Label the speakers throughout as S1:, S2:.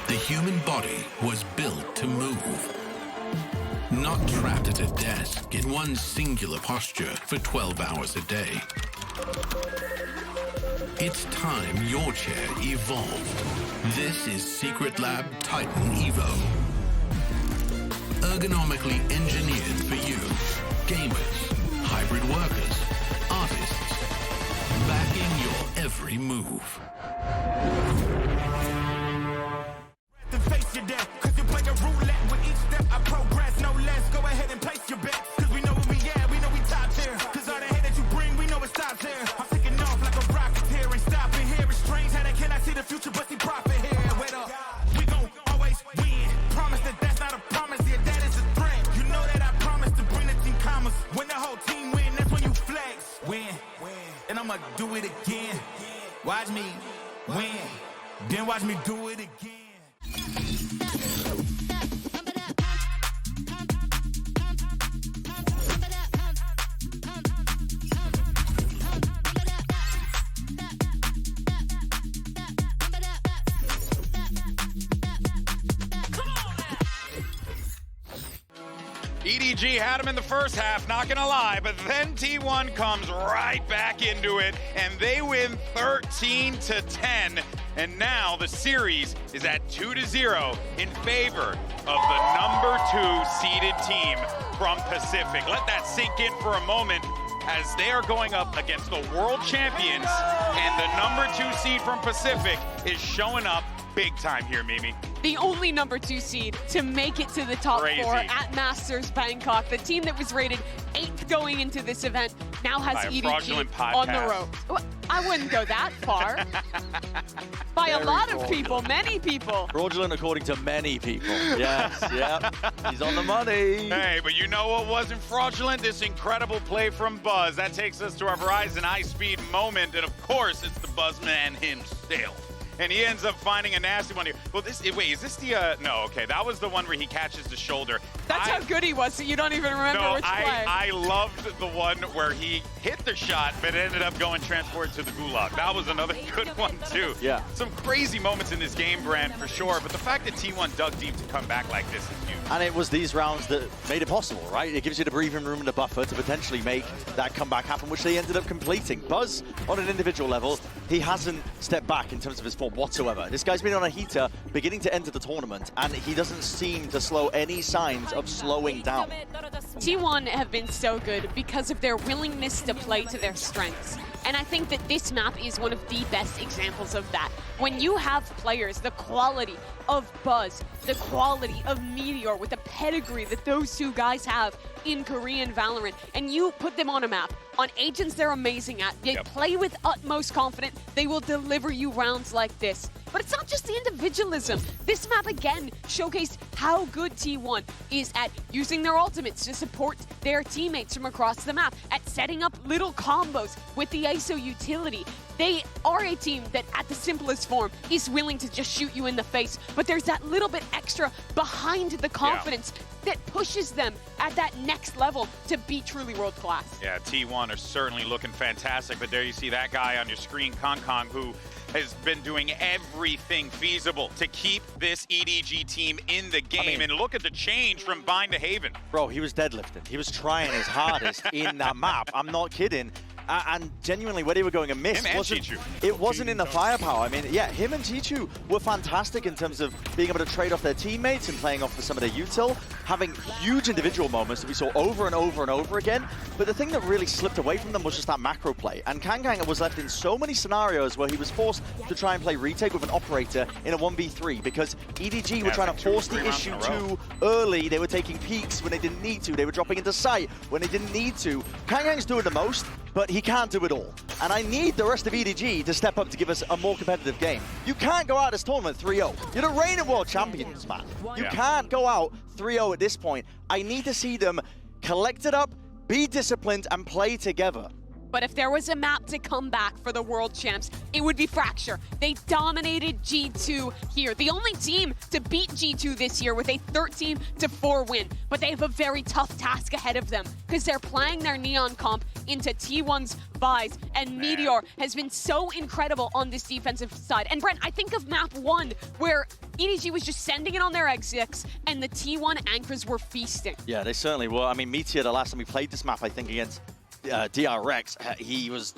S1: The human body was built to move. Not trapped at a desk in one singular posture for 12 hours a day. It's time your chair evolved. This is Secret Lab Titan Evo. Ergonomically engineered for you, gamers, hybrid workers, artists, backing your every move.
S2: Then face your death, cause you play a roulette with each step I progress, no less. Go ahead and place your bets, cause we know where we at, we know we top tier. Cause all the hate that you bring, we know it stops here. I'm taking off like a rocket here and stopping here. It's strange how they cannot see the future but see profit here. Wait up, we gon' always win. Promise that that's not a promise, yeah, that is a threat. You know that I promise to bring the team commas. When the whole team win, that's when you flex. Win, and I'ma do it again. Watch me win, then watch me do it again.
S3: EDG had him in the first half, not gonna lie, but then T1 comes right back into it, and they win 13-10. And now the series is at 2-0 in favor of the #2 seeded team from Pacific. Let that sink in for a moment as they are going up against the world champions, and the #2 seed from Pacific is showing up big time here, Mimi.
S4: The only #2 seed to make it to the top
S3: Crazy.
S4: 4 at Masters Bangkok. The team that was rated 8th going into this event now has
S3: By a
S4: EDG
S3: fraudulent
S4: on the
S3: podcast.
S4: ropes. Well, I wouldn't go that far. By a
S5: Very
S4: lot of
S5: fraudulent.
S4: people, many people.
S5: Fraudulent according to many people. Yes, yep. He's on the money.
S3: Hey, but you know what wasn't fraudulent? This incredible play from Buzz. That takes us to our Verizon high-speed moment, and of course, it's the Buzzman himself. And he ends up finding a nasty one here. Well, wait, is this the, no, okay, that was the one where he catches the shoulder.
S4: That's how good he was, so you don't even remember
S3: No,
S4: which play.
S3: I loved the one where he hit the shot, but ended up going transport to the gulag. That was another good one, too.
S5: Yeah.
S3: Some crazy moments in this game, Brand, for sure, but the fact that T1 dug deep to come back like this is huge.
S5: And it was these rounds that made it possible, right? It gives you the breathing room and the buffer to potentially make that comeback happen, which they ended up completing. Buzz, on an individual level, he hasn't stepped back in terms of his form whatsoever. This guy's been on a heater beginning to enter the tournament, and he doesn't seem to slow any signs of slowing down.
S4: T1 have been so good because of their willingness to play to their strengths. And I think that this map is one of the best examples of that. When you have players, the quality of Buzz, the quality of Meteor, with the pedigree that those two guys have in Korean Valorant, and you put them on a map, on agents they're amazing at, they play with utmost confidence, they will deliver you rounds like this. But it's not just the individualism. This map again showcased how good T1 is at using their ultimates to support their teammates from across the map, at setting up little combos with the ISO utility. They are a team that, at the simplest form, is willing to just shoot you in the face, but there's that little bit extra behind the confidence that pushes them at that next level to be truly world class.
S3: Yeah, T1 are certainly looking fantastic, but there you see that guy on your screen, Kong, who has been doing everything feasible to keep this EDG team in the game. And look at the change from Bind to Haven.
S5: Bro, he was deadlifting. He was trying his hardest in that map. I'm not kidding. And genuinely, where they were going amiss wasn't in the firepower. I mean, yeah, him and Tichu were fantastic in terms of being able to trade off their teammates and playing off for some of their util, having huge individual moments that we saw over and over and over again. But the thing that really slipped away from them was just that macro play. And Kang was left in so many scenarios where he was forced to try and play retake with an operator in a 1v3 because EDG were trying to force the issue too early. They were taking peeks when they didn't need to. They were dropping into sight when they didn't need to. Kang's doing the most, but he can't do it all. And I need the rest of EDG to step up to give us a more competitive game. You can't go out this tournament 3-0. You're the reigning world champions, man. You can't go out 3-0 at this point. I need to see them collect it up, be disciplined, and play together.
S4: But if there was a map to come back for the world champs, it would be Fracture. They dominated G2 here. The only team to beat G2 this year with a 13-4 win. But they have a very tough task ahead of them because they're playing their Neon comp into T1's buys, and Meteor has been so incredible on this defensive side. And Brent, I think of map 1 where EDG was just sending it on their exits, and the T1 anchors were feasting.
S5: Yeah, they certainly were. I mean, Meteor, the last time we played this map, I think, against DRX, he was,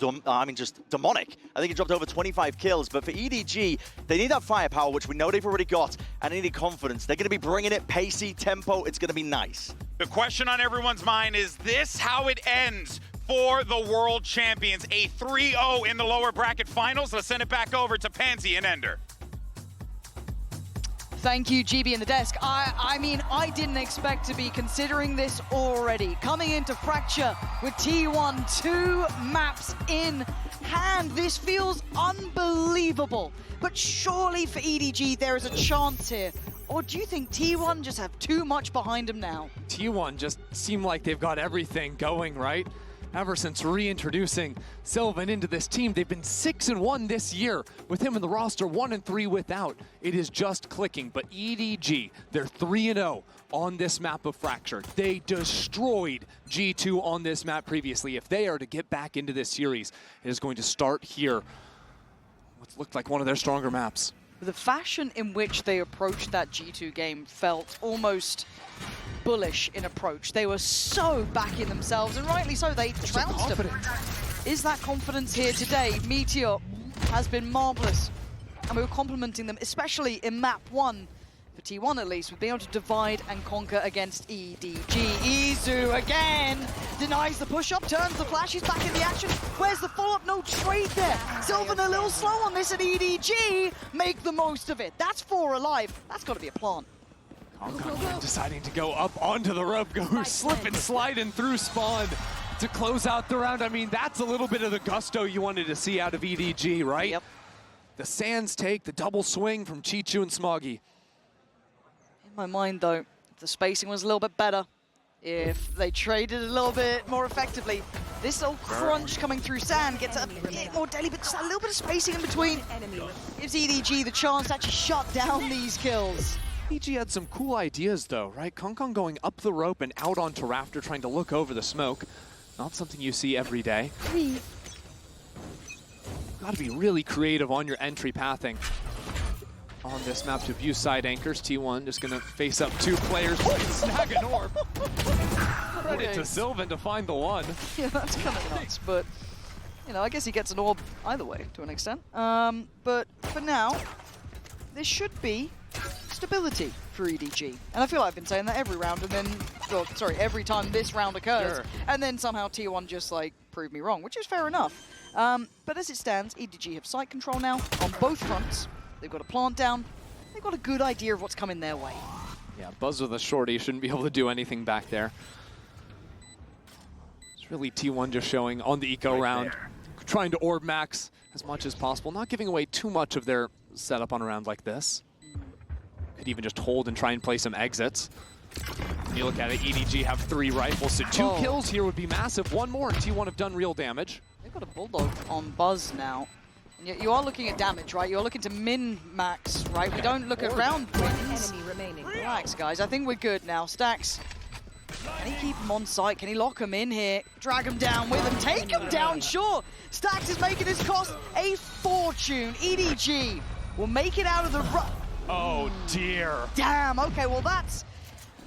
S5: just demonic. I think he dropped over 25 kills, but for EDG, they need that firepower, which we know they've already got, and they need confidence. They're going to be bringing it, pacey, tempo, it's going to be nice.
S3: The question on everyone's mind is this how it ends for the world champions? A 3-0 in the lower bracket finals. Let's send it back over to Pansy and Ender.
S6: Thank you, GB in the desk. I mean, I didn't expect to be considering this already. Coming into Fracture with T1, 2 maps in hand. This feels unbelievable. But surely for EDG, there is a chance here. Or do you think T1 just have too much behind them now?
S7: T1 just seem like they've got everything going, right? Ever since reintroducing Sylvan into this team, they've been 6-1 this year with him in the roster, 1-3 without. It is just clicking, but EDG, they're 3-0 on this map of Fracture. They destroyed G2 on this map previously. If they are to get back into this series, it is going to start here. What looked like one of their stronger maps.
S6: The fashion in which they approached that G2 game felt almost bullish in approach. They were so back in themselves, and rightly so, they trounced them. Is that confidence here today? Meteor has been marvelous, and we were complimenting them, especially in map 1, for T1 at least, with being able to divide and conquer against EDG. Izu again denies the push-up, turns the flash, he's back in the action. Where's the follow-up? No trade there. Sylvan a little slow on this, and EDG make the most of it. That's 4 alive. That's got to be a plant.
S7: Deciding to go up onto the rope, go slip and sliding through spawn to close out the round. I mean, that's a little bit of the gusto you wanted to see out of EDG, right?
S6: Yep.
S7: The Sands take, the double swing from Chichu and Smoggy.
S6: In my mind, though, if the spacing was a little bit better, if they traded a little bit more effectively, this little crunch coming through Sand gets a bit more deadly, but just a little bit of spacing in between gives EDG the chance to actually shut down these kills.
S7: EDG had some cool ideas though, right? Kong going up the rope and out onto Rafter, trying to look over the smoke. Not something you see every day. Got to be really creative on your entry pathing. On this map to view side anchors, T1 just going to face up 2 players, snag an orb. Credit to Sylvan to find the one.
S6: Yeah, that's kind of nuts, but you know, I guess he gets an orb either way to an extent. But for now, there should be stability for EDG. And I feel like I've been saying that every round, and then, well, sorry, every time this round occurs,
S7: Sure.
S6: And then somehow T1 just like proved me wrong, which is fair enough. But as it stands, EDG have site control now on both fronts. They've got a plant down. They've got a good idea of what's coming their way.
S7: Yeah, Buzz with a shorty shouldn't be able to do anything back there. It's really T1 just showing on the eco round, trying to orb max as much as possible, not giving away too much of their setup on a round like this. Could even just hold and try and play some exits. When you look at it, EDG have 3 rifles, so 2 kills here would be massive. 1 more, and T1 have done real damage.
S6: They've got a Bulldog on Buzz now. And you are looking at damage, right? You're looking to min-max, right? We don't look at round wins. Relax, guys. I think we're good now. Stacks, can he keep him on site? Can he lock him in here? Drag him down with him. Take him down, sure. Stacks is making this cost a fortune. EDG will make it out of the rut.
S7: Oh, dear.
S6: Damn, okay, well that's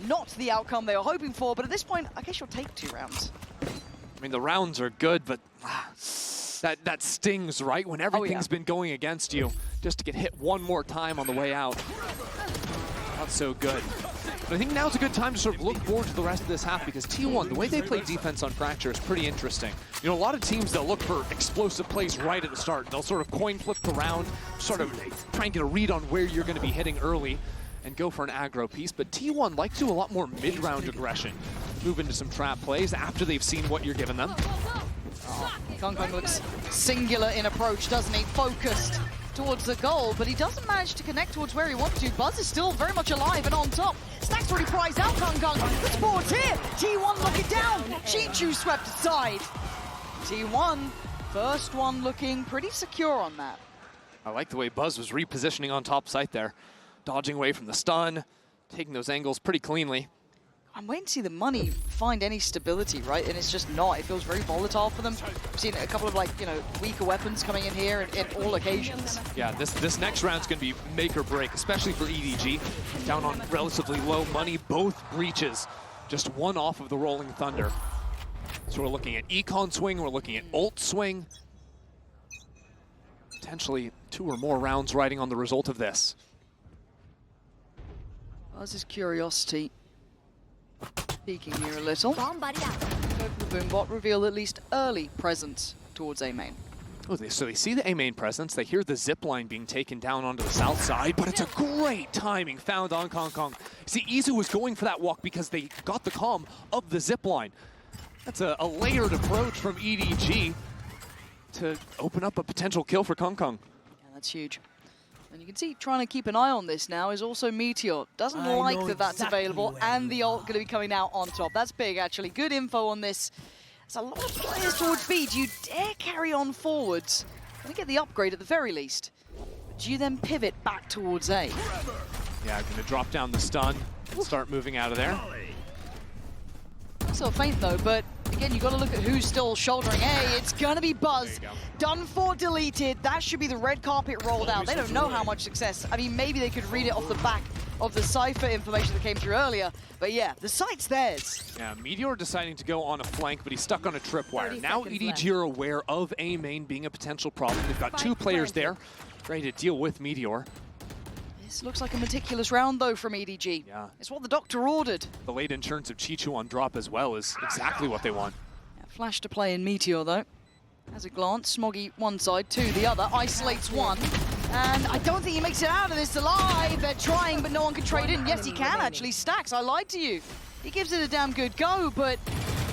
S6: not the outcome they were hoping for, but at this point, I guess you'll take 2 rounds.
S7: I mean, the rounds are good, but that stings, right? When everything's been going against you, just to get hit 1 more time on the way out. Not so good. But I think now's a good time to sort of look forward to the rest of this half, because T1, the way they play defense on Fracture is pretty interesting. You know, a lot of teams, they'll look for explosive plays right at the start. They'll sort of coin flip around, sort of try and get a read on where you're going to be hitting early and go for an aggro piece. But T1 like to do a lot more mid-round aggression. Move into some trap plays after they've seen what you're giving them.
S6: Kong looks singular in approach, doesn't he? Focused towards the goal, but he doesn't manage to connect towards where he wants to. Buzz is still very much alive and on top. Stacks already prized out Kong. The sport's here. T1 lock it down. Chichu swept aside. T1, first one looking pretty secure on that.
S7: I like the way Buzz was repositioning on top site there. Dodging away from the stun, taking those angles pretty cleanly.
S6: I'm waiting to see the money find any stability, right? And it's just not. It feels very volatile for them. I've seen a couple of, like, you know, weaker weapons coming in here in all occasions.
S7: Yeah, this next round's going to be make or break, especially for EDG. Down on relatively low money, both breaches. Just one off of the Rolling Thunder. So we're looking at Econ swing, we're looking at ult swing. Potentially 2 or more rounds riding on the result of this.
S6: Buzz's curiosity peeking here a little. Go for the Boombot, reveal at least early presence towards A main.
S7: Oh, so they see the A main presence, they hear the zip line being taken down onto the south side, but it's a great timing found on Kong Kong. See, Izu was going for that walk because they got the comm of the zip line. That's a layered approach from EDG to open up a potential kill for Kong Kong.
S6: Yeah, that's huge. And you can see trying to keep an eye on this now is also Meteor. Doesn't like that that's available, and the ult going to be coming out on top. That's big, actually. Good info on this. There's a lot of players towards B. Do you dare carry on forwards? Gonna get the upgrade at the very least. But do you then pivot back towards A?
S7: Yeah, going to drop down the stun, start moving out of there.
S6: Still faint though, but again, you got to look at who's still shouldering A. It's gonna be Buzz. Done for, deleted. That should be the red carpet rolled out. They don't know how much success. I mean, maybe they could read it off the back of the Cypher information that came through earlier. But yeah, the site's theirs.
S7: Yeah, Meteor deciding to go on a flank, but he's stuck on a tripwire. Now EDG are aware of A main being a potential problem. They've got 2 players there ready to deal with Meteor.
S6: This looks like a meticulous round, though, from EDG.
S7: Yeah.
S6: It's what the doctor ordered.
S7: The late insurance of Chichu on drop as well is exactly what they want.
S6: Yeah, flash to play in Meteor, though. Has a glance. Smoggy one side, 2 the other. Isolates 1. And I don't think he makes it out of this alive. They're trying, but no one can trade in. Yes, he can, actually. Stacks, I lied to you. He gives it a damn good go, but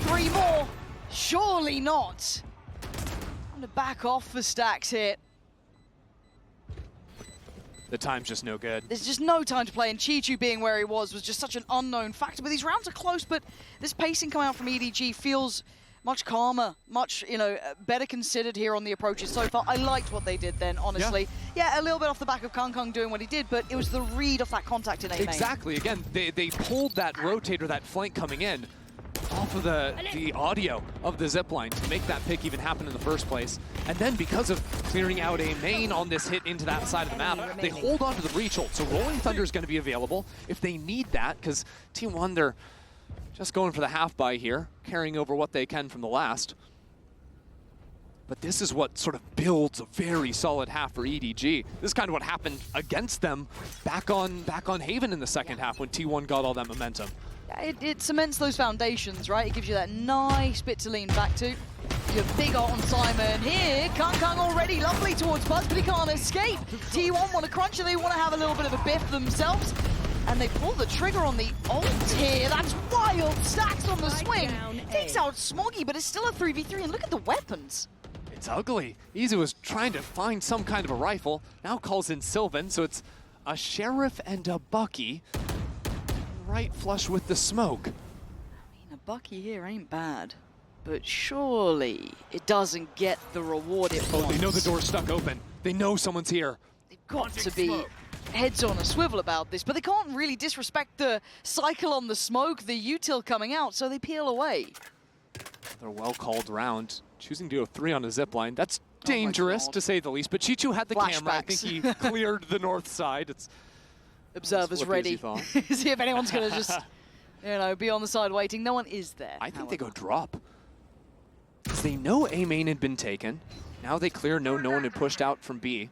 S6: 3 more. Surely not. I'm going to back off for Stacks here.
S7: The time's just no good.
S6: There's just no time to play, and Chichu being where he was just such an unknown factor. But these rounds are close, but this pacing coming out from EDG feels much calmer, much, you know, better considered here on the approaches so far. I liked what they did then, honestly. Yeah, a little bit off the back of Kong Kong doing what he did, but it was the read of that contact in A main.
S7: Exactly. Again, they pulled that rotator, that flank coming in, off of the audio of the zipline to make that pick even happen in the first place. And then because of clearing out A main on this hit into that side of the map, they hold on to the breach ult. So Rolling Thunder is going to be available if they need that, because Team 1, they're just going for the half buy here, carrying over what they can from the last. But this is what sort of builds a very solid half for EDG. This is kind of what happened against them back on Haven in the second half when T1 got all that momentum.
S6: It cements those foundations, right? It gives you that nice bit to lean back to. Your big ult on Simon here. Kong Kong already lovely towards Buzz, but he can't escape. T1 want to crunch and they want to have a little bit of a biff themselves. And they pull the trigger on the ult here. That's wild. Stacks on the swing. Takes out Smoggy, but it's still a 3v3. And look at the weapons.
S7: It's ugly. Izu was trying to find some kind of a rifle. Now calls in Sylvan, so it's a Sheriff and a Bucky. Right flush with the smoke.
S6: I mean, a Bucky here ain't bad, but surely it doesn't get the reward it wants.
S7: They know the door's stuck open. They know someone's here.
S6: They've got to be heads on a swivel about this, but they can't really disrespect the cycle on the smoke, the util coming out, so they peel away.
S7: They're well called round. Choosing to go 3 on a zipline. That's dangerous, to say the least, but Chichu had the camera. I think he cleared the north side. It's
S6: Observers ready. See if anyone's going to just, you know, be on the side waiting. No one is there.
S7: I think they go drop. Because they know A main had been taken. Now they clear, no one had pushed out from B.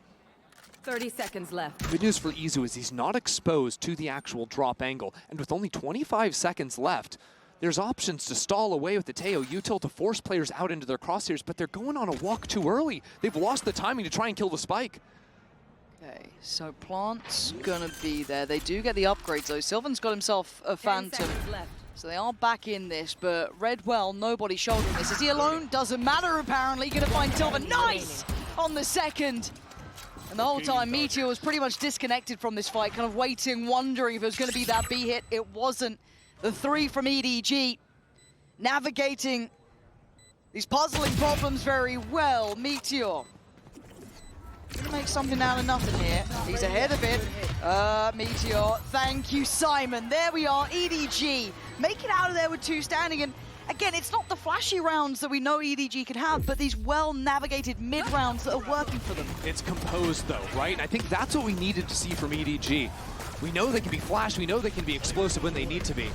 S8: 30 seconds left.
S7: Good news for Izu is he's not exposed to the actual drop angle. And with only 25 seconds left, there's options to stall away with the Teo util to force players out into their crosshairs, but they're going on a walk too early. They've lost the timing to try and kill the spike.
S6: Okay, so Plant's gonna be there. They do get the upgrades though. Sylvan's got himself a Phantom. So they are back in this, but Redwell, nobody shouldering this. Is he alone? Doesn't matter apparently. Gonna find Sylvan. Nice! On the second. And the whole time, Meteor was pretty much disconnected from this fight, kind of waiting, wondering if it was gonna be that B hit. It wasn't. The 3 from EDG, navigating these puzzling problems very well. Meteor Gonna make something out of nothing here. He's ahead of it. Meteor, thank you, Simon. There we are, EDG. Make it out of there with 2 standing. And again, it's not the flashy rounds that we know EDG can have, but these well-navigated mid-rounds that are working for them.
S7: It's composed though, right? And I think that's what we needed to see from EDG. We know they can be flash, we know they can be explosive when they need to be.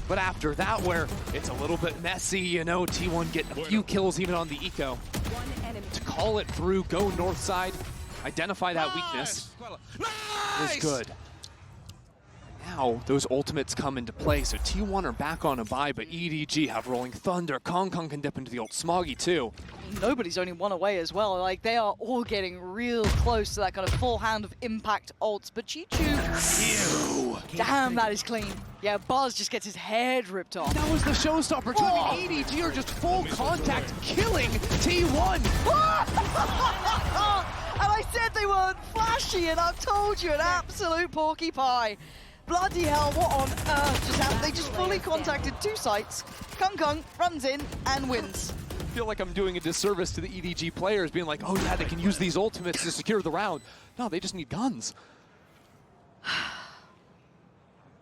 S7: But after that, where it's a little bit messy, you know, T1 getting a few kills even on the eco. To call it through, go north side, identify that weakness is good. Now those ultimates come into play, so T1 are back on a bye, but EDG have Rolling Thunder. Kong can dip into the ult. Smoggy too.
S6: Nobody's only one away as well. Like, they are all getting real close to that kind of full hand of impact ults. But Chichu, damn, that is clean. Yeah, Buzz just gets his head ripped off.
S7: That was the showstopper too. I mean, EDG are just full contact killing T1.
S6: And I said they weren't flashy, and I've told you, an absolute porky pie. Bloody hell, what on earth just happened? They just fully contacted 2 sites. Kong runs in and wins.
S7: I feel like I'm doing a disservice to the EDG players, being like, oh yeah, they can use these ultimates to secure the round. No, they just need guns.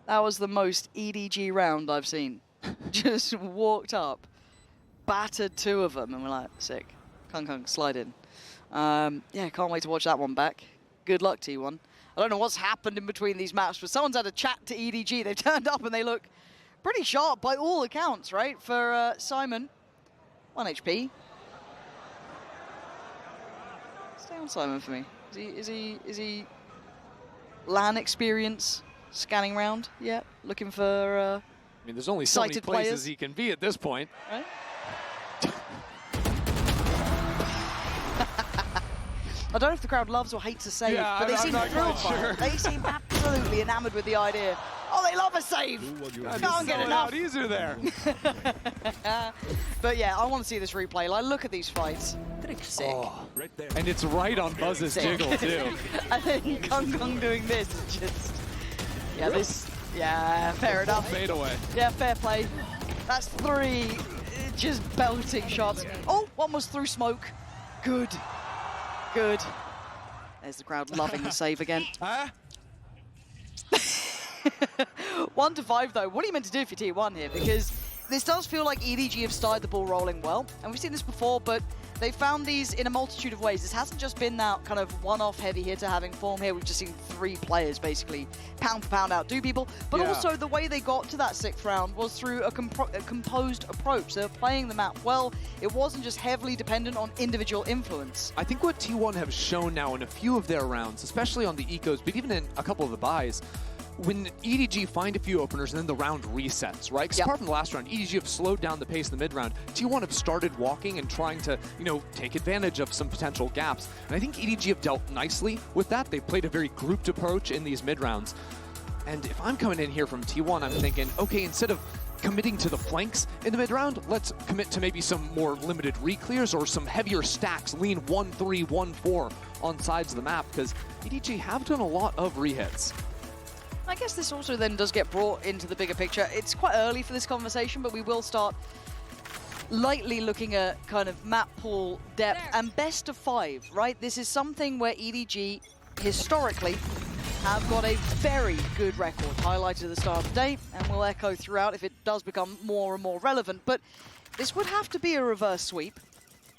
S6: That was the most EDG round I've seen. Just walked up, battered 2 of them, and we're like, sick. Kong, slide in. Yeah, can't wait to watch that one back. Good luck, T1. I don't know what's happened in between these maps, but someone's had a chat to EDG. They've turned up and they look pretty sharp by all accounts, right? For Simon, 1 HP. Stay on Simon for me. Is he LAN experience scanning round? Yeah, looking for
S7: I mean, there's only so many places
S6: players
S7: he can be at this point.
S6: Right? I don't know if the crowd loves or hates a save, but they seem thrilled by it. They seem absolutely enamored with the idea. Oh, they love a save! Can't get enough.
S7: Easier there.
S6: But yeah, I want to see this replay. Like, look at these fights. Sick.
S7: Oh, and it's right on Buzz's jiggle too.
S6: And then Kong doing this is just... Yeah, fair enough.
S7: Fade away.
S6: Yeah, fair play. That's 3 just belting shots. Oh, 1 was through smoke. Good. There's the crowd loving the save again. 1 to 5 though. What are you meant to do if you're T1 here? Because this does feel like EDG have started the ball rolling well. And we've seen this before, but they found these in a multitude of ways. This hasn't just been that kind of one-off heavy hitter having form here. We've just seen 3 players basically pound for pound outdo people. But also the way they got to that 6th round was through a composed approach. They were playing the map well. It wasn't just heavily dependent on individual influence.
S7: I think what T1 have shown now in a few of their rounds, especially on the ecos, but even in a couple of the buys, when EDG find a few openers and then the round resets, right? Because apart from the last round, EDG have slowed down the pace in the mid-round. T1 have started walking and trying to, you know, take advantage of some potential gaps. And I think EDG have dealt nicely with that. They've played a very grouped approach in these mid-rounds. And if I'm coming in here from T1, I'm thinking, okay, instead of committing to the flanks in the mid-round, let's commit to maybe some more limited re-clears or some heavier stacks, lean 1-3, 1-4 on sides of the map, because EDG have done a lot of re-hits.
S6: I guess this also then does get brought into the bigger picture. It's quite early for this conversation, but we will start lightly looking at kind of map pool depth and best of 5, right? This is something where EDG historically have got a very good record, highlighted at the start of the day, and will echo throughout if it does become more and more relevant. But this would have to be a reverse sweep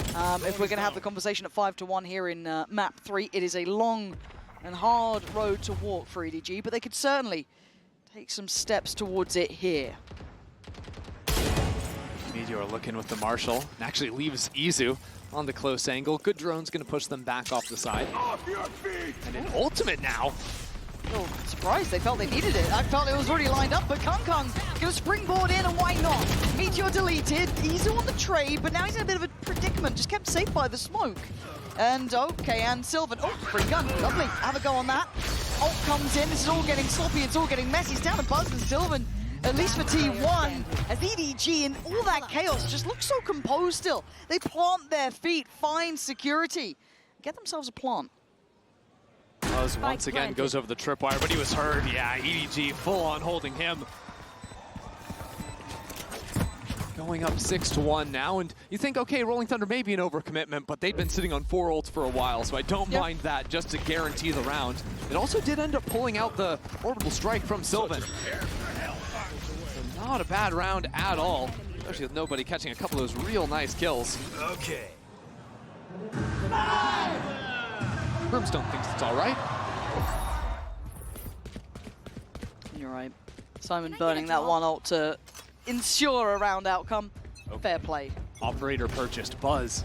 S6: if we're going to have the conversation at 5-1 here in map 3. It is a long and hard road to walk for EDG, but they could certainly take some steps towards it here.
S7: Meteor looking with the Marshall, and actually leaves Izu on the close angle. Good drone's going to push them back off the side. And an ultimate now.
S6: Oh, surprised. They felt they needed it. I felt it was already lined up, but Kong gonna springboard in, and why not? Meteor deleted. Izu on the trade, but now he's in a bit of a predicament. Just kept safe by the smoke. And okay, and Sylvan, oh, free gun, lovely, have a go on that. Ult comes in, this is all getting sloppy, it's all getting messy. It's down to Buzz and Sylvan, at least for T1, as EDG and all that chaos just looks so composed still. They plant their feet, find security, get themselves a plant.
S7: Buzz once again goes over the tripwire, but he was hurt. Yeah, EDG full on holding him. going up 6-1 now, and you think, okay, Rolling Thunder may be an overcommitment, but they've been sitting on 4 ults for a while, so I don't mind that just to guarantee the round. It also did end up pulling out the orbital strike from Sylvan. So not a bad round at all, especially with nobody catching a couple of those real nice kills.
S2: Okay.
S7: Brimstone thinks it's all right.
S6: You're right. Simon burning that one ult to ensure a round outcome. Fair play.
S7: Operator purchased Buzz.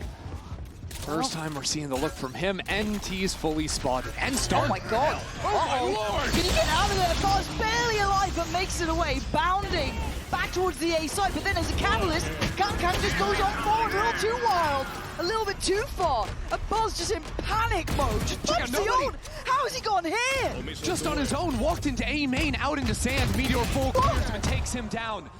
S7: First time we're seeing the look from him. NT's fully spotted. And start.
S6: Oh my god.
S7: Lord.
S6: Can he get out of there? Buzz barely alive, but makes it away. Bounding back towards the A side, but then as a catalyst, Kankan just goes on forward a little too wild. A little bit too far. And Buzz just in panic mode. Just pumps the ult. How has he gone here?
S7: Just on his own, walked into A main, out into sand. Meteor full clears him and takes him down.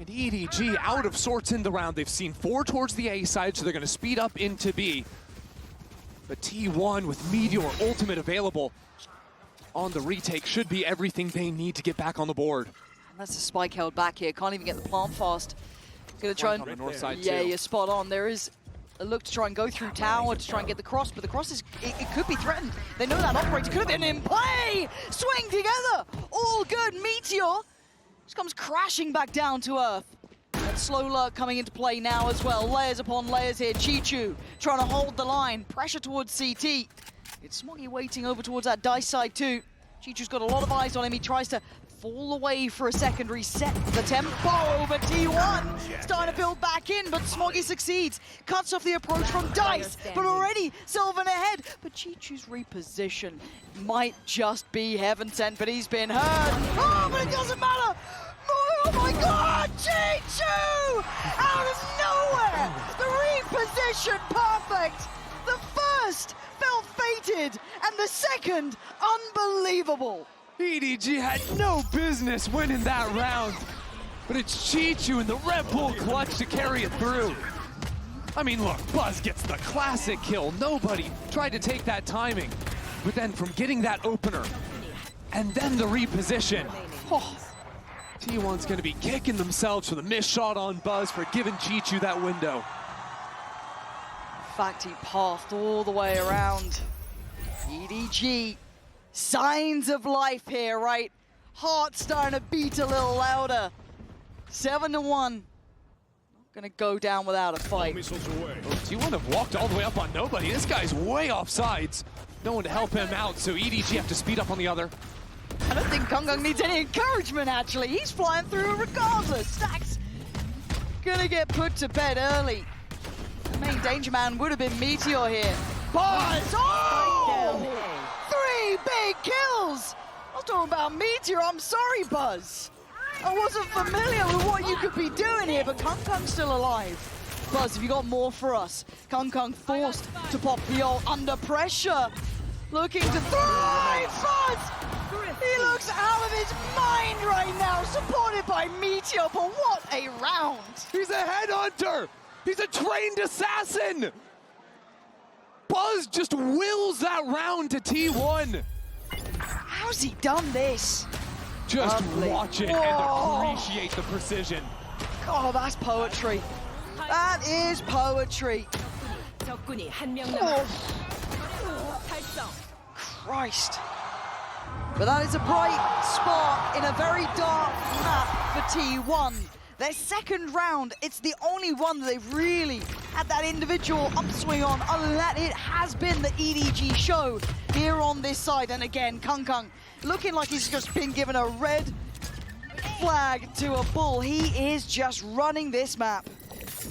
S7: And EDG out of sorts in the round. They've seen 4 towards the A side, so they're going to speed up into B. But T1 with Meteor ultimate available on the retake should be everything they need to get back on the board.
S6: And that's a spike held back here. Can't even get the plant fast. Gonna try
S7: on the north side
S6: yeah,
S7: too.
S6: you're spot on. There is a look to try and go through tower to try and get the cross, but the cross is, it could be threatened. They know that operator could have been in play! Swing together! All good, Meteor just comes crashing back down to earth. And slow lurk coming into play now as well. Layers upon layers here. Chichu trying to hold the line. Pressure towards CT. It's Smoggy waiting over towards that dice side too. Chichu's got a lot of eyes on him. He tries to fall away for a secondary, set the tempo over T1. Starting to build back in, but Smoggy succeeds. Cuts off the approach from Dice, but already Sylvan ahead. But Chichu's reposition might just be heaven sent, but he's been hurt. Oh, but it doesn't matter. Oh my God, Chichu! Out of nowhere! The reposition, perfect! The first felt fated, and the second, unbelievable.
S7: EDG had no business winning that round, but it's Chichu and the Red Bull clutch to carry it through. I mean, look, Buzz gets the classic kill. Nobody tried to take that timing, but then from getting that opener, and then the reposition, T1's gonna be kicking themselves for the missed shot on Buzz for giving Chichu that window.
S6: In fact, he pathed all the way around. EDG. Signs of life here, right? Heart starting to beat a little louder. 7-1. Not gonna go down without a fight.
S7: T1 have walked all the way up on nobody. This guy's way off sides. No one to help him out, so EDG have to speed up on the other.
S6: I don't think Kangang needs any encouragement, actually. He's flying through regardless. Stacks gonna get put to bed early. The main danger man would have been Meteor here. Buzz! Oh! 3 big kills! I was talking about Meteor, I'm sorry, Buzz. I wasn't familiar with what you could be doing here, but Kangkang's still alive. Buzz, have you got more for us? Kangkang forced to pop the ult under pressure. Looking to thrive, Buzz! He looks out of his mind right now, supported by Meteor, but what a round!
S7: He's a headhunter! He's a trained assassin! Buzz just wills that round to T1.
S6: How's he done this?
S7: Just
S6: Lovely.
S7: watch it
S6: Whoa.
S7: and appreciate the precision.
S6: Oh, that's poetry. That is poetry.
S8: 적군이 한 명
S6: Oh,
S8: 달성.
S6: Christ. But that is a bright spot in a very dark map for T1. Their second round, it's the only one that they've really had that individual upswing on, other than it has been the EDG show here on this side. And again, Kangkang looking like he's just been given a red flag to a bull. He is just running this map.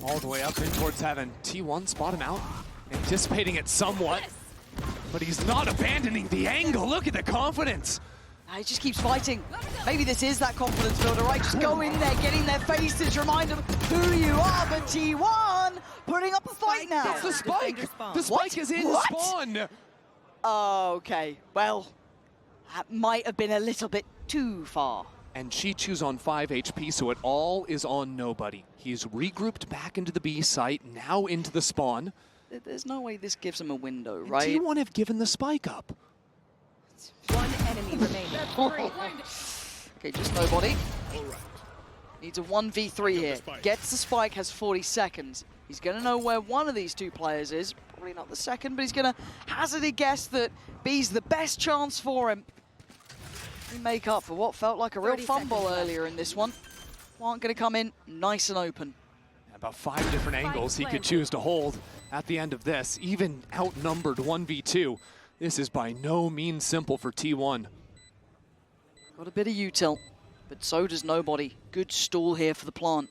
S7: All the way up in towards heaven. T1 spot him out, anticipating it somewhat, but he's not abandoning the angle. Look at the confidence.
S6: He just keeps fighting. Maybe this is that confidence builder, right? Just go in there, get in their faces, remind them who you are, but T1 putting up a fight now.
S7: That's the spike. The spike is in spawn.
S6: Okay, well, that might have been a little bit too far.
S7: And Chichu's on 5 HP, so it all is on nobody. He's regrouped back into the B site, now into the spawn.
S6: There's no way this gives him a window, right?
S7: T1 have given the spike up.
S8: One enemy remaining.
S6: Okay, just nobody. Needs a 1v3 here. Gets the spike, has 40 seconds. He's going to know where one of these two players is. Probably not the second, but he's going to hazard a guess that B's the best chance for him. We make up for what felt like a real fumble earlier in this one. Aren't going to come in nice and open.
S7: About 5 different angles he could choose to hold at the end of this. Even outnumbered 1v2. This is by no means simple for T1.
S6: Got a bit of util, but so does nobody. Good stall here for the plant.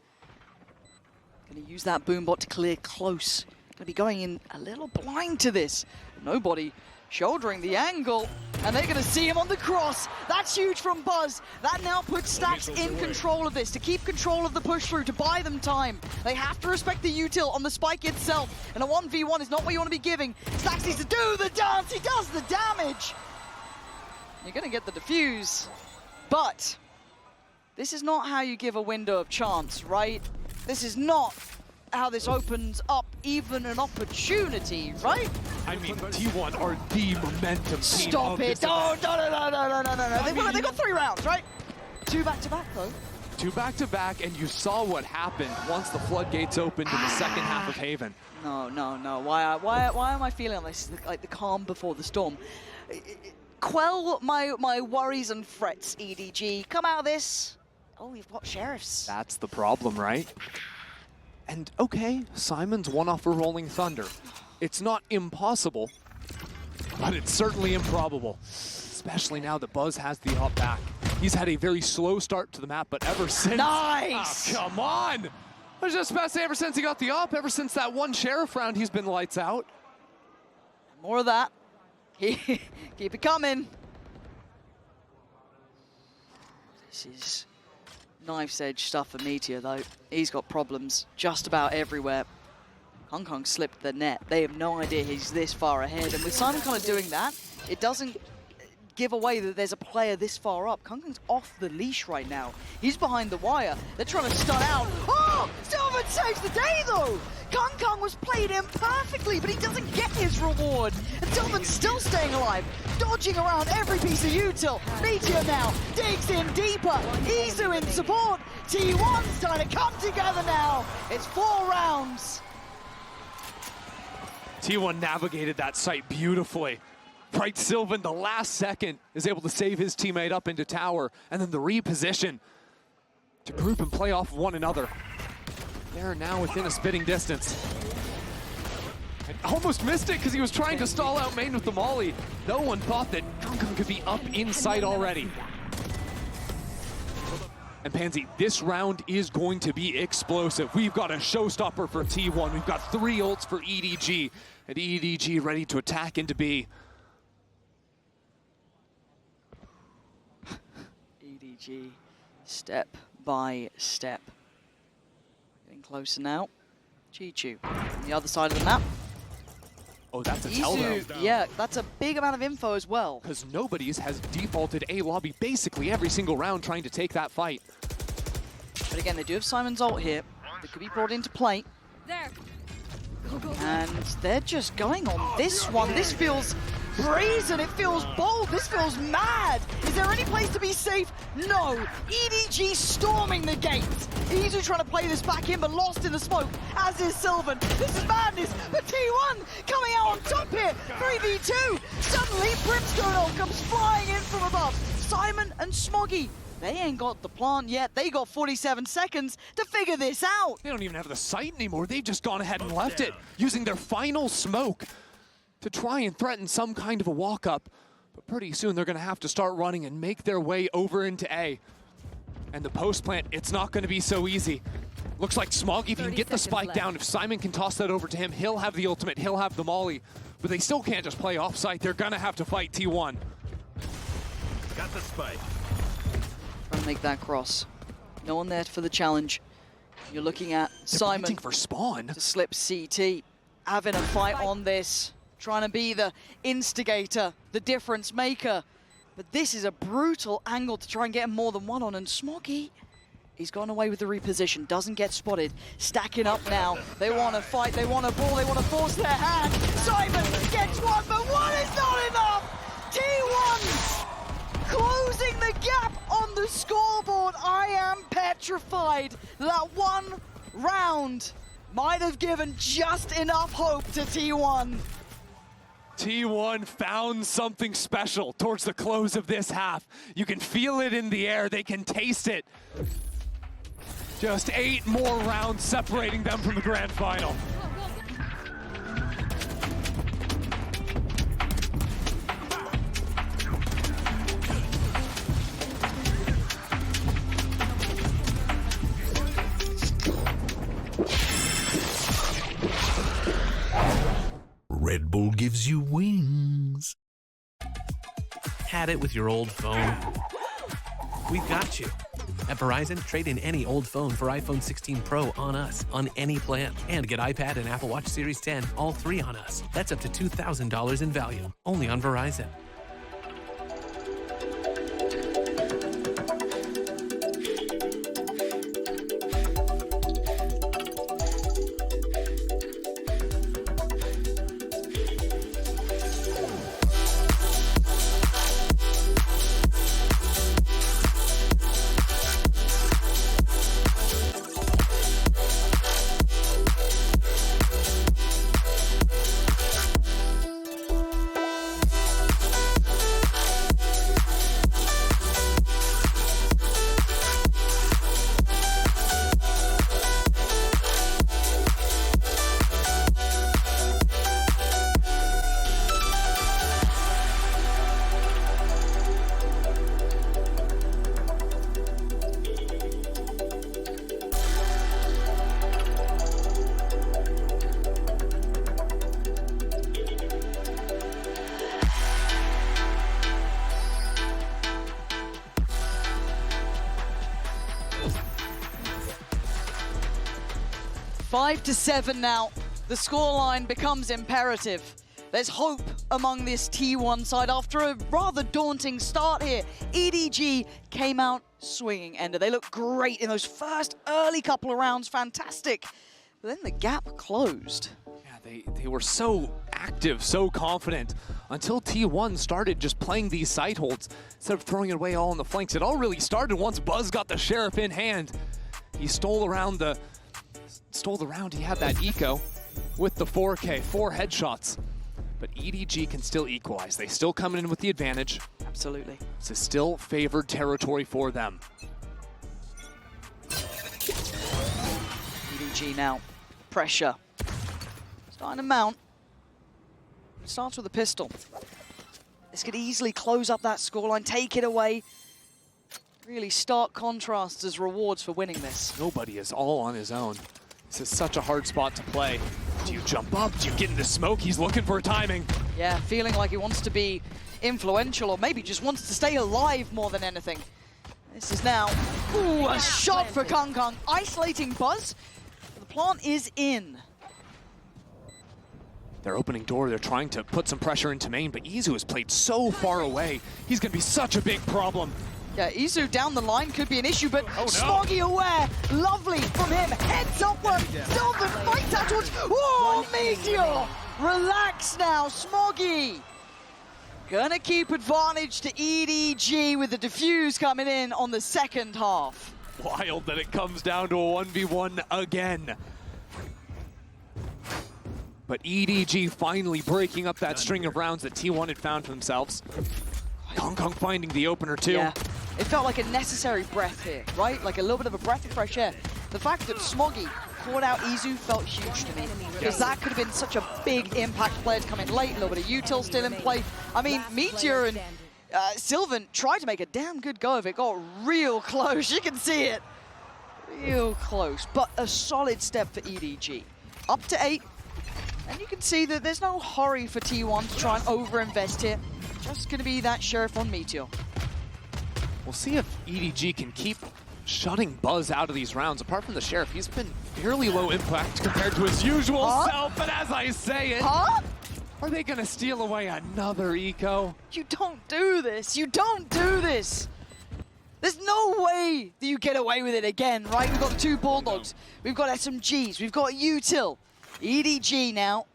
S6: Going to use that boombot to clear close. Going to be going in a little blind to this. Nobody shouldering the angle, and they're going to see him on the cross. That's huge from Buzz. That now puts Stacks in control of this, to keep control of the push through, to buy them time. They have to respect the util on the spike itself, and a 1v1 is not what you want to be giving. Stacks needs to do the dance. He does the damage. You're going to get the defuse, but this is not how you give a window of chance, right? This is not how this opens up even an opportunity, right?
S7: I mean, T1 are the momentum team.
S6: Stop it! No. They got 3 rounds, right? 2 back-to-back, though.
S7: 2 back-to-back, and you saw what happened once the floodgates opened in the second half of Haven.
S6: No. Why am I feeling like this? Like the calm before the storm. Quell my worries and frets, EDG. Come out of this. Oh, we've got sheriffs.
S7: That's the problem, right? And okay, Simon's one off a Rolling Thunder. It's not impossible, but it's certainly improbable, especially now that Buzz has the up back. He's had a very slow start to the map, but ever since...
S6: Nice!
S7: Oh, come on! I was just about to say, ever since he got the up, ever since that one sheriff round, he's been lights out.
S6: More of that. Keep it coming. This is knife's edge stuff for Meteor, though. He's got problems just about everywhere. Hong Kong slipped the net. They have no idea he's this far ahead. And with Simon kind of doing that, it doesn't give away that there's a player this far up. Kong Kong's off the leash right now. He's behind the wire. They're trying to stun out. Oh! Sylvan saves the day, though! Kong Kong was played in perfectly, but he doesn't get his reward. And Sylvan's still staying alive, dodging around every piece of util. Meteor now digs in deeper. Izu in support. T1's trying to come together now. It's 4 rounds.
S7: T1 navigated that site beautifully. Bright Sylvan, the last second, is able to save his teammate up into tower, and then the reposition to group and play off one another. They're now within a spitting distance. And almost missed it because he was trying to stall out main with the molly. No one thought that Kong Kong could be up in sight already. And Pansy, this round is going to be explosive. We've got a showstopper for T1. We've got 3 ults for EDG, and EDG ready to attack into B.
S6: EDG, step by step. Getting closer now. Chi-Chu on the other side of the map.
S7: Oh, that's a tell though.
S6: Yeah, that's a big amount of info as well.
S7: Because nobody's has defaulted A lobby basically every single round trying to take that fight.
S6: But again, they do have Simon's ult here that could be brought into play.
S8: There.
S6: And they're just going on this one. This feels brazen, it feels bold, this feels mad. Is there any place to be safe? No. EDG storming the gates. Izu trying to play this back in, but lost in the smoke, as is Sylvan. This is madness, but T1 coming out on top here. 3v2. Suddenly, Brimstone comes flying in from above. Simon and Smoggy, they ain't got the plant yet. They got 47 seconds to figure this out.
S7: They don't even have the site anymore. They've just gone ahead and left it, using their final smoke to try and threaten some kind of a walk-up. But pretty soon they're going to have to start running and make their way over into A. And the post plant, it's not going to be so easy. Looks like Smoggy, if he can get the spike down, if Simon can toss that over to him, he'll have the ultimate, he'll have the molly. But they still can't just play off-site. They're going to have to fight T1.
S2: Got the spike.
S6: Trying to make that cross. No one there for the challenge. You're looking at Simon
S7: for spawn
S6: to slip CT. Having a fight on this. Trying to be the instigator, the difference maker. But this is a brutal angle to try and get more than one on. And Smoggy, he's gone away with the reposition, doesn't get spotted. Stacking up now. They want to fight, they want to ball, they want to force their hand. Simon gets one, but one is not enough. T1 closing the gap on on the scoreboard. I am petrified. That one round might have given just enough hope to T1.
S7: T1 found something special towards the close of this half. You can feel it in the air, they can taste it. Just 8 more rounds separating them from the grand final.
S1: Red Bull gives you wings.
S9: Had it with your old phone? We've got you. At Verizon, trade in any old phone for iPhone 16 Pro on us, on any plan. And get iPad and Apple Watch Series 10, all 3 on us. That's up to $2,000 in value, only on Verizon.
S6: Five to 7 now. The scoreline becomes imperative. There's hope among this T1 side after a rather daunting start here. EDG came out swinging, Ender. They looked great in those first early couple of rounds, fantastic. But then the gap closed.
S7: Yeah, they were so active, so confident, until T1 started just playing these side holds instead of throwing it away all on the flanks. It all really started once Buzz got the Sheriff in hand. He stole the round, he had that eco with the 4K, 4 headshots. But EDG can still equalize. They still come in with the advantage.
S6: Absolutely.
S7: This is still favored territory for them.
S6: EDG now, pressure. Starting to mount. Starts with a pistol. This could easily close up that scoreline, take it away. Really stark contrasts as rewards for winning this.
S7: Nobody is all on his own. This is such a hard spot to play. Do you jump up? Do you get into smoke? He's looking for timing.
S6: Yeah, feeling like he wants to be influential or maybe just wants to stay alive more than anything. This is now, ooh, a shot for Kung Kung. Isolating Buzz. The plant is in.
S7: They're opening door. They're trying to put some pressure into main, but Izu has played so far away. He's going to be such a big problem.
S6: Yeah, Izu down the line could be an issue, but Smoggy aware. Lovely from him. Heads upward. Sylvan fights out towards. Whoa, Meteor! Relax now, Smoggy. Gonna keep advantage to EDG with the defuse coming in on the second half.
S7: Wild that it comes down to a 1v1 again. But EDG finally breaking up that string of rounds that T1 had found for themselves. Kung Kung finding the opener too.
S6: Yeah, it felt like a necessary breath here, right? Like a little bit of a breath of fresh air. The fact that Smoggy caught out Izu felt huge to me, because that could have been such a big impact player to come in late. A little bit of util still in play. I mean, Meteor and Sylvan tried to make a damn good go of it. Got real close. You can see it. Real close, but a solid step for EDG. Up to 8, and you can see that there's no hurry for T1 to try and over-invest here. Just going to be that Sheriff on Meteor.
S7: We'll see if EDG can keep shutting Buzz out of these rounds. Apart from the Sheriff, he's been fairly low impact compared to his usual self. But as I say it, are they going to steal away another eco?
S6: You don't do this. You don't do this. There's no way that you get away with it again, right? We've got the 2 Bulldogs. We've got SMGs. We've got util. EDG now.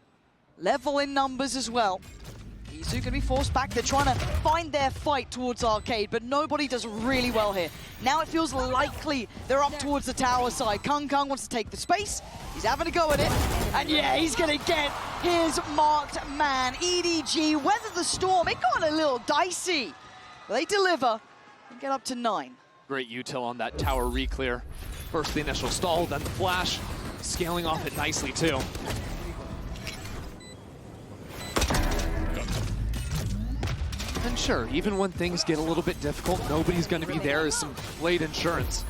S6: Level in numbers as well. EDG going to be forced back. They're trying to find their fight towards Arcade, but nobody does really well here. Now it feels likely they're up towards the tower side. Kung wants to take the space. He's having a go at it. And yeah, he's going to get his marked man. EDG weather the storm. It got a little dicey. But they deliver and get up to 9.
S7: Great util on that tower re-clear. First the initial stall, then the flash. Scaling off it nicely too. And sure, even when things get a little bit difficult, nobody's going to be there as some blade insurance.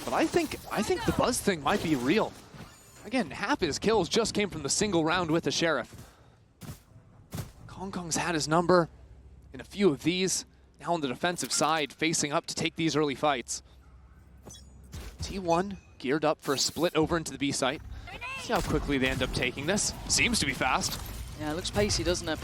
S7: But I think the Buzz thing might be real. Again, half his kills just came from the single round with the Sheriff. Kong's had his number in a few of these. Now on the defensive side, facing up to take these early fights. T1 geared up for a split over into the B site. See how quickly they end up taking this. Seems to be fast.
S6: Yeah, it looks pacey, doesn't it?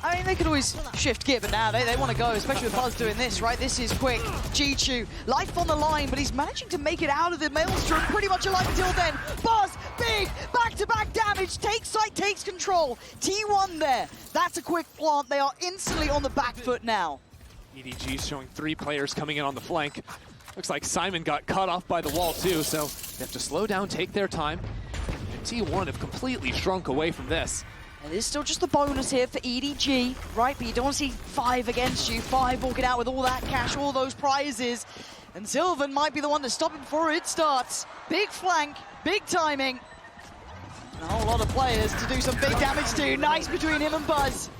S6: I mean, they could always shift gear, but now they want to go, especially with Buzz doing this, right? This is quick. G2, life on the line, but he's managing to make it out of the maelstrom pretty much alive until then. Buzz, big, back-to-back damage, takes site, takes control. T1 there. That's a quick plant. They are instantly on the back foot now.
S7: EDG showing 3 players coming in on the flank. Looks like Simon got cut off by the wall too, so they have to slow down, take their time. And T1 have completely shrunk away from this.
S6: And there's still just the bonus here for EDG, right? But you don't want to see 5 against you. 5 walking out with all that cash, all those prizes. And Sylvan might be the one to stop him before it starts. Big flank, big timing. And a whole lot of players to do some big damage to. Nice between him and Buzz.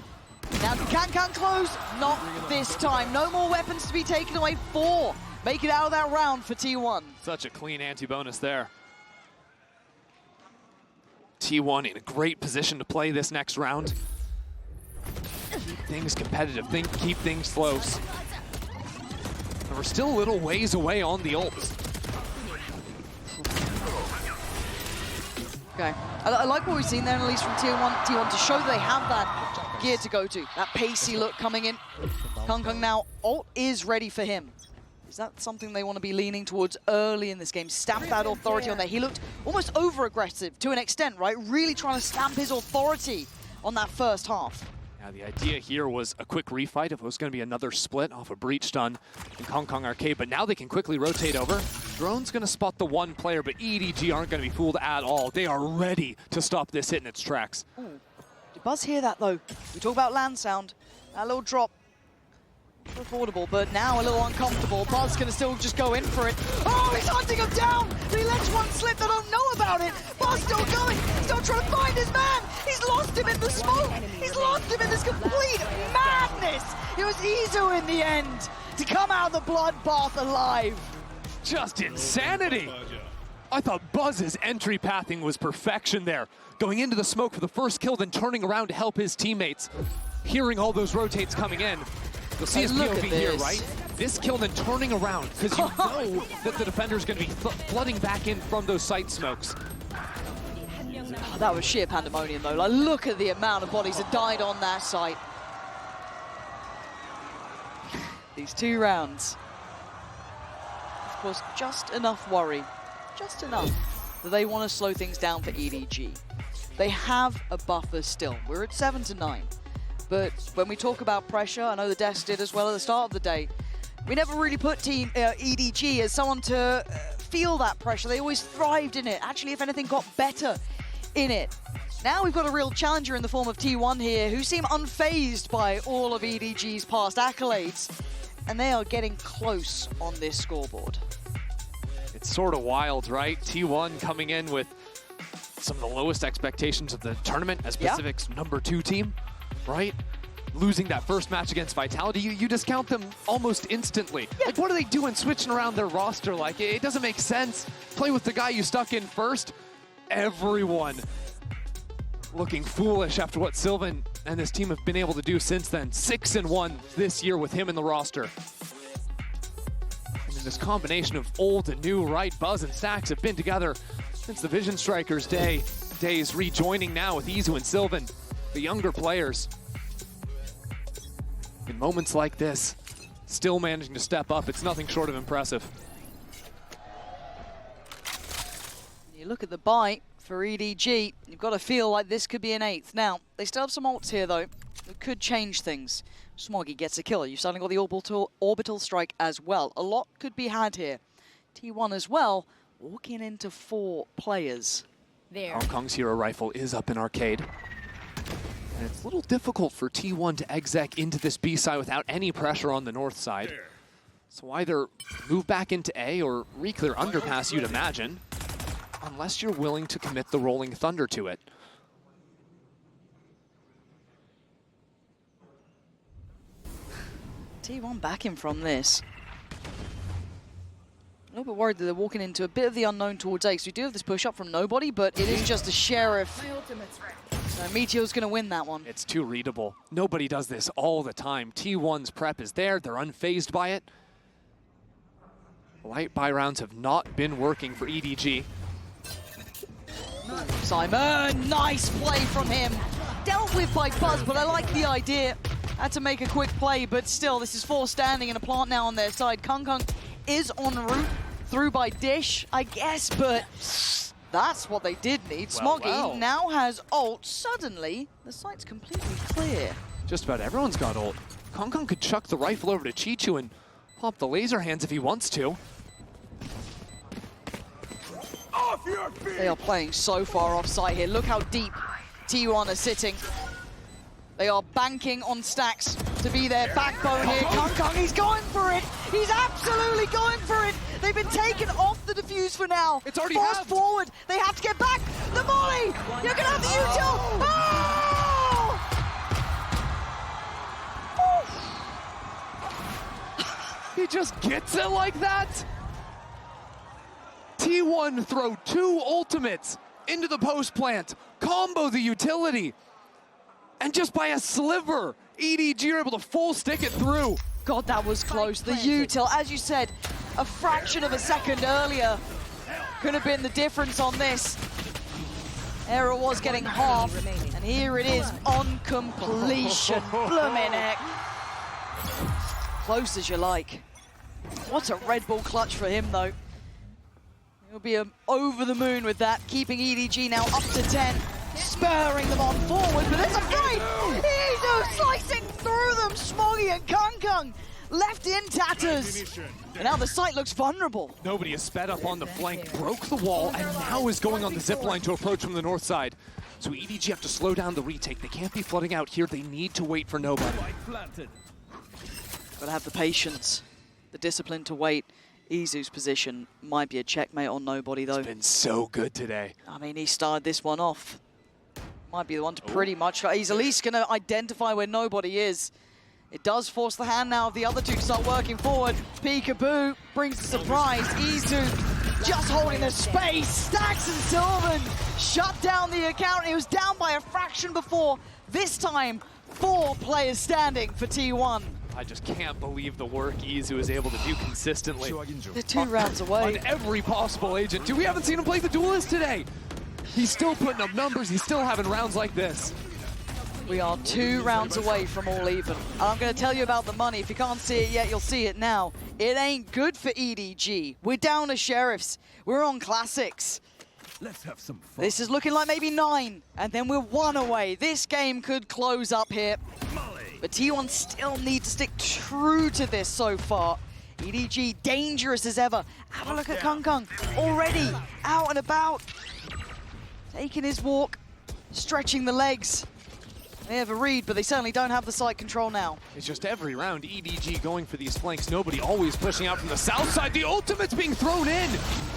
S6: Now can close, not this time. No more weapons to be taken away. 4 make it out of that round for T1.
S7: Such a clean anti-bonus there. T1 in a great position to play this next round. Keep things competitive, keep things close. And we're still a little ways away on the ults.
S6: Okay, I like what we've seen there, at least from T1 to show that they have that gear to go to. That pacey look coming in. Kung now, ult is ready for him. Is that something they want to be leaning towards early in this game? Stamp that authority on there. He looked almost over-aggressive to an extent, right? Really trying to stamp his authority on that first half.
S7: Now the idea here was a quick refight if it was going to be another split off a breach stun in Kong Arcade, but now they can quickly rotate over. Drone's going to spot the 1 player, but EDG aren't going to be fooled at all. They are ready to stop this hit in its tracks.
S6: Ooh. Did Buzz hear that, though? We talk about land sound. That little drop. Affordable, but now a little uncomfortable. Buzz gonna still just go in for it. Oh, he's hunting him down! He lets one slip, they don't know about it! Buzz still going, still trying to find his man! He's lost him in the smoke! He's lost him in this complete madness! It was Izu in the end to come out of the bloodbath alive.
S7: Just insanity! I thought Buzz's entry pathing was perfection there. Going into the smoke for the first kill, then turning around to help his teammates. Hearing all those rotates coming in. You'll see his POV here, right? This kill then turning around, because you know that the defender's going to be flooding back in from those site smokes.
S6: Oh, that was sheer pandemonium, though. Like, look at the amount of bodies that died on that site. These 2 rounds. Of course, just enough worry, just enough, that they want to slow things down for EDG. They have a buffer still. We're at 7 to 9. But when we talk about pressure, I know the desk did as well at the start of the day, we never really put Team EDG as someone to feel that pressure. They always thrived in it. Actually, if anything, got better in it. Now we've got a real challenger in the form of T1 here, who seem unfazed by all of EDG's past accolades. And they are getting close on this scoreboard.
S7: It's sort of wild, right? T1 coming in with some of the lowest expectations of the tournament as Pacific's #2 team. Right? Losing that first match against Vitality, you discount them almost instantly. Yeah. Like, what are they doing switching around their roster? Like, it doesn't make sense. Play with the guy you stuck in first. Everyone looking foolish after what Sylvan and this team have been able to do since then. 6-1 this year with him in the roster. And then this combination of old and new, right? Buzz and Stax have been together since the Vision Strikers days, rejoining now with Izu and Sylvan. The younger players, in moments like this, still managing to step up. It's nothing short of impressive.
S6: You look at the buy, for EDG. You've got to feel like this could be an 8th. Now, they still have some ults here, though, that could change things. Smoggy gets a kill. You've suddenly got the orbital strike as well. A lot could be had here. T1 as well, walking into 4 players.
S8: There.
S7: Hong Kong's hero rifle is up in arcade. And it's a little difficult for T1 to exec into this B side without any pressure on the north side. So either move back into A or re-clear underpass, you'd imagine, unless you're willing to commit the Rolling Thunder to it.
S6: T1 backing from this. A little bit worried that they're walking into a bit of the unknown towards A. So we do have this push up from nobody, but it is just a Sheriff. So Meteor's going to win that one.
S7: It's too readable. Nobody does this all the time. T1's prep is there. They're unfazed by it. Light buy rounds have not been working for EDG.
S6: Simon, nice play from him. Dealt with by Buzz, but I like the idea. Had to make a quick play, but still, this is 4 standing and a plant now on their side. Kung Kung is en route through by Dish, I guess, but that's what they did need. Smoggy now has ult. Suddenly, the site's completely clear.
S7: Just about everyone's got ult. Kung Kung could chuck the rifle over to Chichu and pop the laser hands if he wants to.
S6: They are playing so far off site here. Look how deep T1 are sitting. They are banking on stacks to be their backbone here. Kung Kung, he's going for it. He's absolutely going for it. They've been taken off the defuse for now.
S7: It's already
S6: forced forward. They have to get back. The volley. You're going to have the util. Oh!
S7: He just gets it like that? T1 throw 2 ultimates into the post plant, combo the utility, and just by a sliver, EDG are able to full stick it through.
S6: God, that was close. The util, as you said, a fraction of a second earlier could have been the difference on this. Error was getting half, and here it is on completion. Blooming heck. Close as you like. What a Red Bull clutch for him, though. He'll be over the moon with that, keeping EDG now up to 10, spurring them on forward, but there's a fight! Izu slicing through them, Smoggy and Kung Kung left in tatters. And now the site looks vulnerable.
S7: Nobody has sped up on the flank, broke the wall, and now is going on the zipline to approach from the north side. So EDG have to slow down the retake. They can't be flooding out here. They need to wait for nobody.
S6: Gotta have the patience, the discipline to wait. Izu's position might be a checkmate on nobody, though.
S7: It's been so good today.
S6: I mean, he started this one off. Might be the one to pretty much... He's at least going to identify where nobody is. It does force the hand now of the other two to start working forward. Peekaboo brings the surprise. Izu just holding the space. Stacks and Sylvan shut down the account. He was down by a fraction before. This time, 4 players standing for T1.
S7: I just can't believe the work Izu is able to do consistently.
S6: They're 2 rounds away.
S7: On every possible agent. Dude, we haven't seen him play the duelist today. He's still putting up numbers. He's still having rounds like this.
S6: We are 2 rounds away from all even. I'm going to tell you about the money. If you can't see it yet, you'll see it now. It ain't good for EDG. We're down to Sheriffs. We're on Classics.
S2: Let's have some fun.
S6: This is looking like maybe 9, and then we're 1 away. This game could close up here. But T1 still need to stick true to this so far. EDG dangerous as ever. Have a look at Kung Kung, already out and about. Taking his walk, stretching the legs. They have a read, but they certainly don't have the site control now.
S7: It's just every round EDG going for these flanks. Nobody always pushing out from the south side. The ultimate's being thrown in.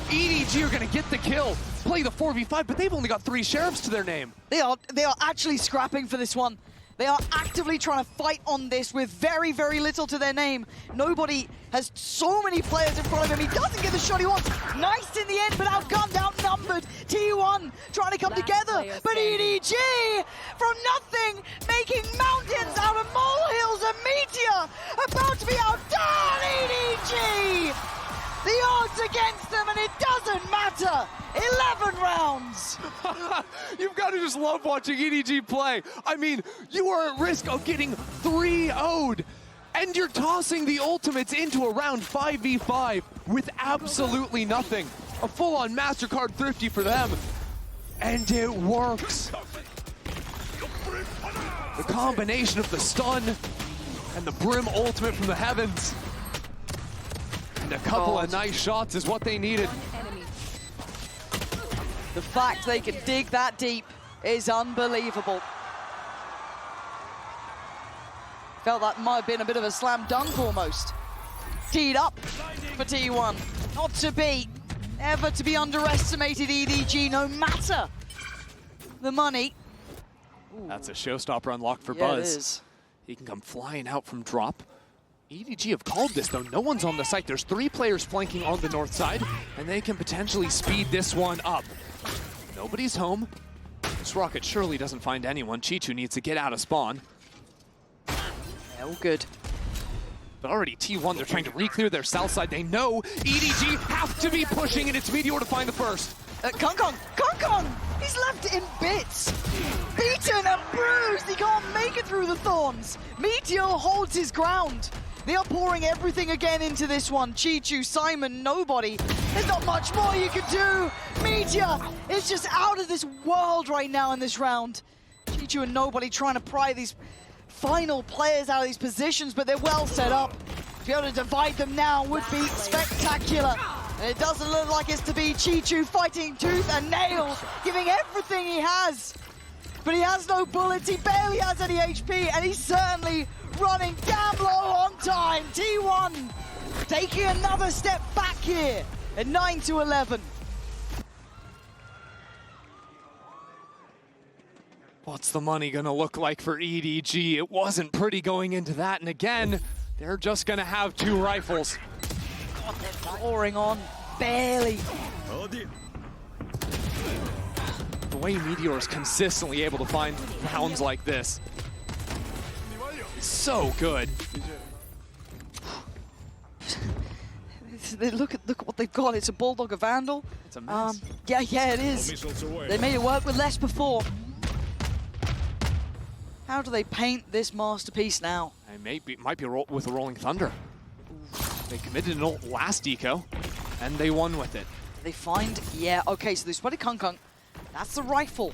S7: EDG are going to get the kill, play the 4v5, but they've only got 3 sheriffs to their name.
S6: They are actually scrapping for this one. They are actively trying to fight on this with very, very little to their name. Nobody has so many players in front of him. He doesn't get the shot he wants. Nice in the end, but outgunned, outnumbered. T1 trying to come together, but EDG from nothing, making mountains out of molehills. A Meteor about to be outdone. EDG! The odds against them, and it doesn't matter. 11 rounds.
S7: You've got to just love watching EDG play. I mean, you are at risk of getting 3-0'd, and you're tossing the ultimates into a round 5v5 with absolutely nothing. A full-on MasterCard thrifty for them. And it works. The combination of the stun and the Brim ultimate from the heavens. And a couple of nice shots is what they needed.
S6: The fact they can dig that deep is unbelievable. Felt that might have been a bit of a slam dunk almost. Teed up for T1. Not to be, ever to be underestimated, EDG, no matter the money. Ooh.
S7: That's a showstopper unlock for Buzz. It is. He can come flying out from drop. EDG have called this though, no one's on the site. There's 3 players flanking on the north side, and they can potentially speed this one up. Nobody's home. This rocket surely doesn't find anyone. Chichu needs to get out of spawn.
S6: Yeah, all good.
S7: But already T1, they're trying to re-clear their south side. They know EDG have to be pushing, and it's Meteor to find the first.
S6: Kong! He's left in bits. Beaten and bruised. He can't make it through the thorns. Meteor holds his ground. They are pouring everything again into this one. Chichu, Simon, nobody. There's not much more you can do. Meteor is just out of this world right now in this round. Chichu and nobody trying to pry these final players out of these positions, but they're well set up. To be able to divide them now would be spectacular. And it doesn't look like it's to be. Chichu fighting tooth and nail, giving everything he has. But he has no bullets, he barely has any HP, and he's certainly running damn low on time. T1 taking another step back here at 9-11.
S7: What's the money gonna look like for EDG? It wasn't pretty going into that, and again, they're just gonna have 2 rifles.
S6: God, they're pouring on, barely.
S7: The way Meteor is consistently able to find rounds like this is so good.
S6: Look at what they've got. It's a Bulldog, a Vandal.
S7: It's a mess.
S6: Yeah, it is. They made it work with less before. How do they paint this masterpiece now?
S7: It might be with a Rolling Thunder. They committed an ult last eco, and they won with it.
S6: They find, yeah, okay, so they spotted Kung. That's the rifle.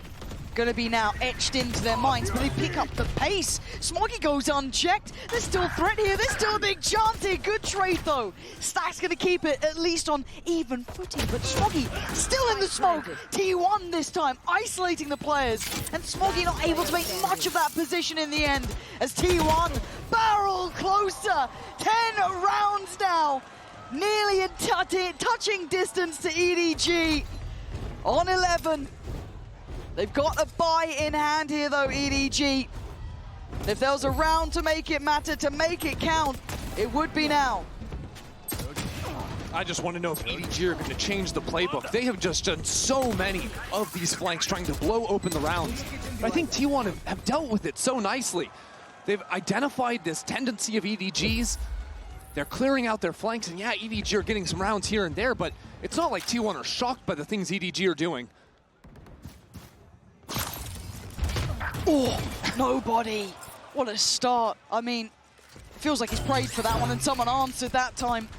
S6: Gonna be now etched into their minds, but they pick up the pace. Smoggy goes unchecked. There's still a threat here. There's still a big chance here. Good trade, though. Stack's gonna keep it at least on even footing, but Smoggy still in the smoke. T1 this time, isolating the players, and Smoggy not able to make much of that position in the end, as T1 barrel closer. 10 rounds now. Nearly in touching distance to EDG on 11. They've got a buy in hand here though, EDG. If there was a round to make it matter, to make it count, it would be now.
S7: I just want to know if EDG are going to change the playbook. They have just done so many of these flanks trying to blow open the rounds. But I think T1 have dealt with it so nicely. They've identified this tendency of EDG's. They're clearing out their flanks, and yeah, EDG are getting some rounds here and there, but it's not like T1 are shocked by the things EDG are doing.
S6: Oh, nobody. What a start. I mean, it feels like he's prayed for that one and someone answered that time.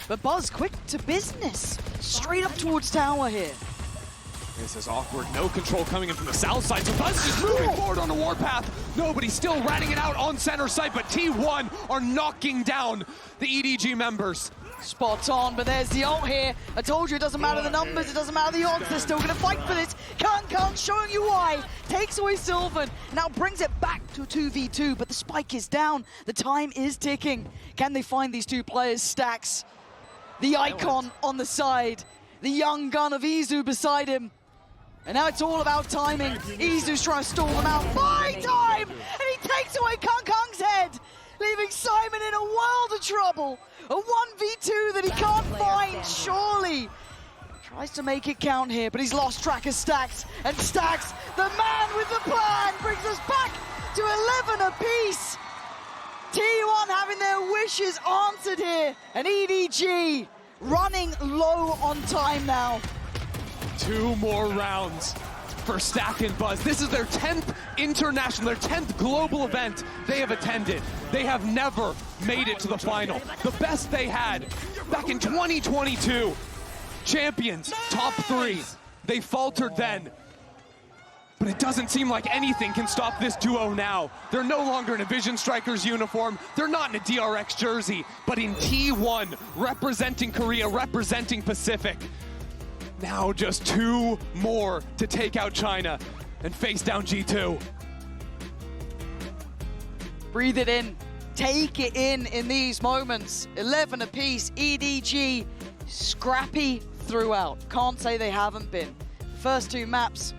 S6: But Buzz, quick to business. Straight up towards tower here.
S7: This is awkward. No control coming in from the south side. So Buzz is moving forward on the warpath. Nobody's still ratting it out on center side, but T1 are knocking down the EDG members.
S6: Spot on, but there's the ult here. I told you it doesn't matter the numbers, it doesn't matter the odds, they're still gonna fight for this. Kung showing you why. Takes away Sylvan, now brings it back to 2v2, but the spike is down. The time is ticking. Can they find these 2 players? Stacks, the icon on the side, the young gun of Izu beside him. And now it's all about timing. Izu's trying to stall them out. Buy time! And he takes away Kung's head, leaving Simon in a world of trouble. A 1v2 that he can't find, surely. Tries to make it count here, but he's lost track of Stacks. And Stacks, the man with the plan, brings us back to 11 apiece. T1 having their wishes answered here. And EDG running low on time now.
S7: 2 more rounds for Stack and Buzz. This is their 10th international, their 10th global event they have attended. They have never made it to the final. The best they had back in 2022. Champions, top 3. They faltered then. But it doesn't seem like anything can stop this duo now. They're no longer in a Vision Strikers uniform. They're not in a DRX jersey, but in T1, representing Korea, representing Pacific. Now just 2 more to take out China and face down G2.
S6: Breathe it in. Take it in these moments. 11 apiece. EDG, scrappy throughout. Can't say they haven't been. First 2 maps,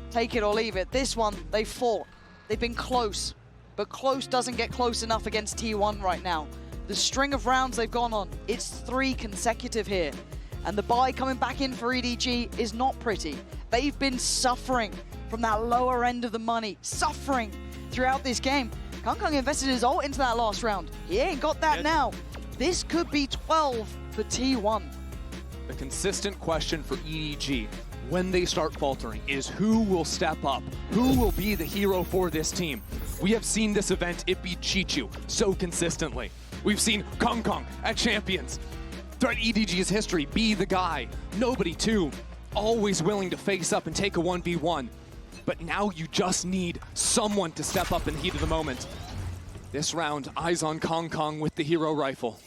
S6: take it or leave it. This one, they fought. They've been close, but close doesn't get close enough against T1 right now. The string of rounds they've gone on, it's 3 consecutive here. And the buy coming back in for EDG is not pretty. They've been suffering from that lower end of the money, suffering throughout this game. Kangkang invested his ult into that last round. He ain't got that now. This could be 12 for T1.
S7: The consistent question for EDG when they start faltering is who will step up? Who will be the hero for this team? We have seen this event, it beat Chichu so consistently. We've seen Kangkang at Champions throughout EDG's history be the guy. Nobody too, always willing to face up and take a 1v1. But now you just need someone to step up in the heat of the moment. This round, eyes on Kangkang with the hero rifle.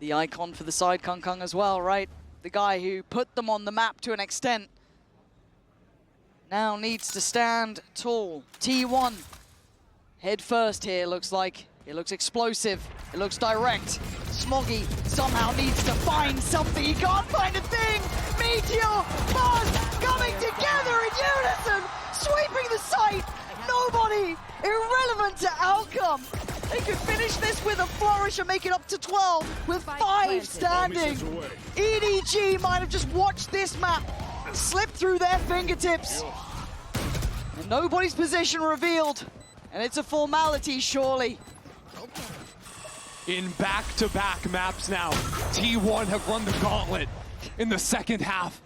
S6: The icon for the side, Kangkang as well, right? The guy who put them on the map to an extent. Now needs to stand tall. T1, head first here, looks like. It looks explosive, it looks direct. Smoggy somehow needs to find something. He can't find a thing. Meteor, Buzz coming together in unison, sweeping the site. Nobody, irrelevant to outcome. They could finish this with a flourish and make it up to 12 with 5 standing. EDG might have just watched this map slip through their fingertips. And nobody's position revealed. And it's a formality, surely.
S7: In back-to-back maps now, T1 have run the gauntlet in the second half.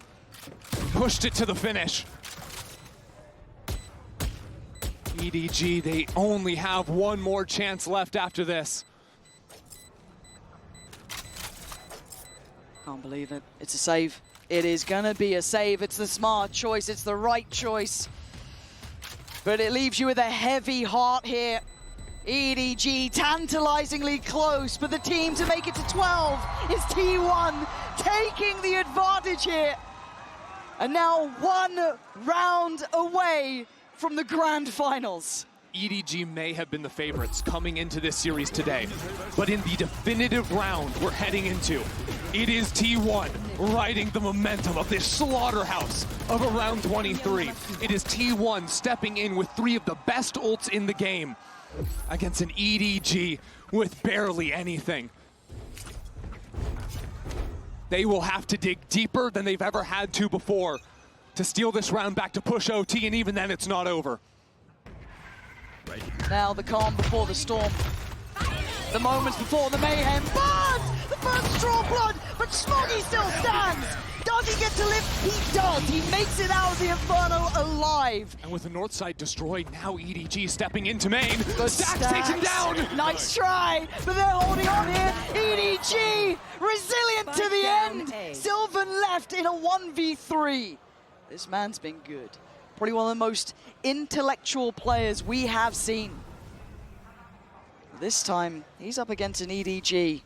S7: Pushed it to the finish. EDG, they only have 1 more chance left after this.
S6: Can't believe it. It's a save. It is gonna be a save. It's the smart choice. It's the right choice. But it leaves you with a heavy heart here. EDG tantalizingly close, but the team to make it to 12 is T1 taking the advantage here. And now 1 round away from the grand finals.
S7: EDG may have been the favorites coming into this series today, but in the definitive round we're heading into, it is T1 riding the momentum of this slaughterhouse of a round 23. It is T1 stepping in with 3 of the best ults in the game against an EDG with barely anything. They will have to dig deeper than they've ever had to before to steal this round back to push OT, and even then it's not over.
S6: Now the calm before the storm. The moments before the mayhem. But the first draw blood, but Smoggy still stands. Does he get to live? He does. He makes it out of the Inferno alive.
S7: And with the north side destroyed, now EDG stepping into main.
S6: But
S7: Stacks takes him down.
S6: Nice try, but they're holding on here. EDG, resilient to the end. Sylvan left in a 1v3. This man's been good. Probably one of the most intellectual players we have seen. This time, he's up against an EDG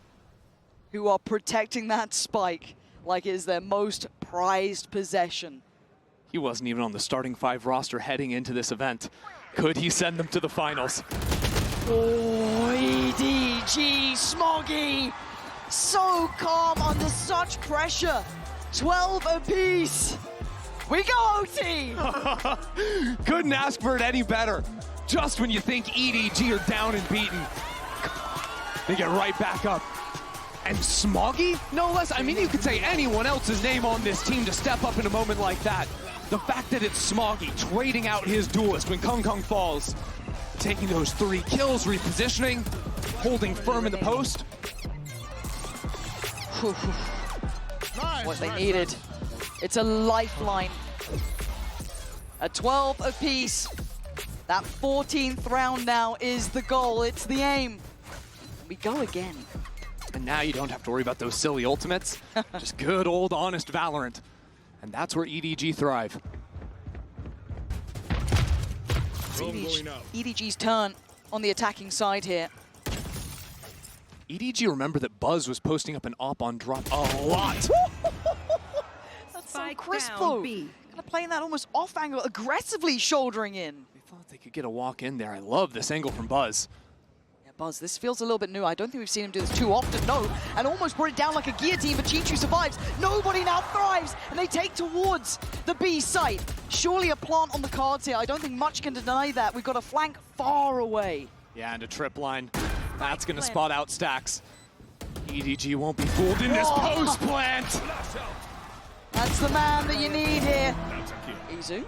S6: who are protecting that spike like it is their most prized possession.
S7: He wasn't even on the starting 5 roster heading into this event. Could he send them to the finals?
S6: Oh, EDG, Smoggy, so calm under such pressure. 12 apiece. We go OT!
S7: Couldn't ask for it any better. Just when you think EDG are down and beaten, they get right back up. And Smoggy, no less. I mean, you could say anyone else's name on this team to step up in a moment like that. The fact that it's Smoggy trading out his duelist when Kangkang falls, taking those 3 kills, repositioning, holding firm in the post.
S6: What they needed. It's a lifeline. A 12 apiece. That 14th round now is the goal. It's the aim. We go again.
S7: And now you don't have to worry about those silly ultimates. Just good old honest Valorant. And that's where EDG thrive.
S6: EDG's turn on the attacking side here.
S7: EDG, remember that Buzz was posting up an op on drop a lot.
S6: That's so crisp though. Kind of playing that almost off angle, aggressively shouldering in.
S7: They thought they could get a walk in there. I love this angle from Buzz.
S6: Yeah, Buzz, this feels a little bit new. I don't think we've seen him do this too often, no. And almost brought it down like a guillotine, but G2 survives. Nobody now thrives, and they take towards the B site. Surely a plant on the cards here. I don't think much can deny that. We've got a flank far away.
S7: Yeah, and a trip line. That's going to spot out Stacks. EDG won't be fooled in this post plant.
S6: That's the man that you need here. Izu?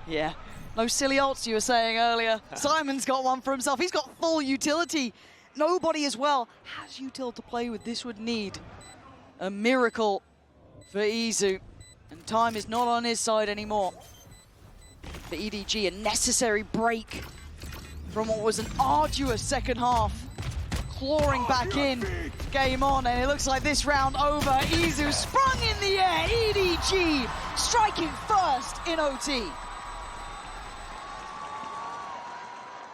S6: Yeah. No silly ults you were saying earlier. Simon's got one for himself. He's got full utility. Nobody as well has util to play with. This would need a miracle for Izu. And time is not on his side anymore. For EDG, a necessary break from what was an arduous second half. Clawing back in, game on, and it looks like this round over. Izu sprung in the air, EDG striking first in OT.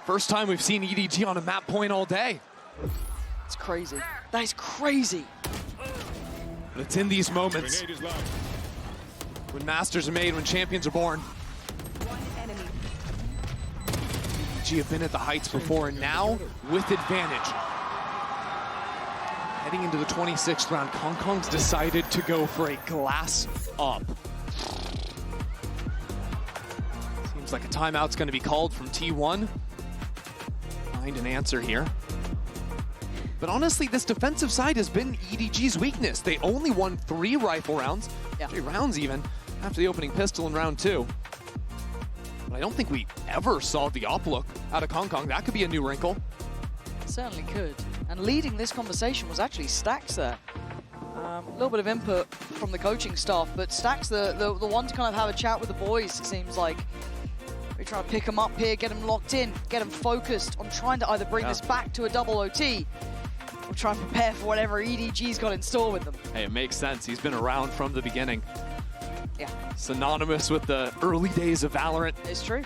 S7: First time we've seen EDG on a map point all day.
S6: It's crazy. That is crazy.
S7: But it's in these moments when masters are made, when champions are born. EDG have been at the heights before, and now with advantage. Heading into the 26th round, Kong's decided to go for a glass up. Seems like a timeout's going to be called from T1. Find an answer here. But honestly, this defensive side has been EDG's weakness. They only won 3 rifle rounds, 3 rounds even, after the opening pistol in round 2. But I don't think we ever saw the op look out of Kong. That could be a new wrinkle.
S6: Certainly could. And leading this conversation was actually Stacks there. A little bit of input from the coaching staff, but Stacks the one to kind of have a chat with the boys, it seems like. We're trying to pick them up here, get them locked in, get them focused on trying to either bring this back to a double OT or try and prepare for whatever EDG's got in store with them.
S7: Hey, it makes sense. He's been around from the beginning.
S6: Yeah.
S7: Synonymous with the early days of Valorant.
S6: It's true.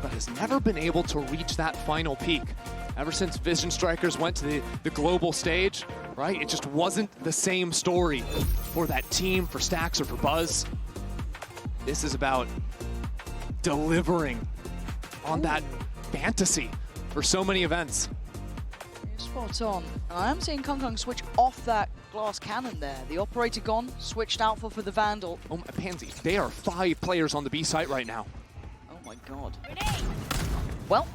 S7: But has never been able to reach that final peak. Ever since Vision Strikers went to the global stage, right? It just wasn't the same story for that team, for Stacks, or for Buzz. This is about delivering on that fantasy for so many events.
S6: Spot on. And I am seeing Kong switch off that glass cannon there. The operator gone, switched out for the Vandal.
S7: Oh, Pansy, they are 5 players on the B site right now.
S6: Oh my god. Well,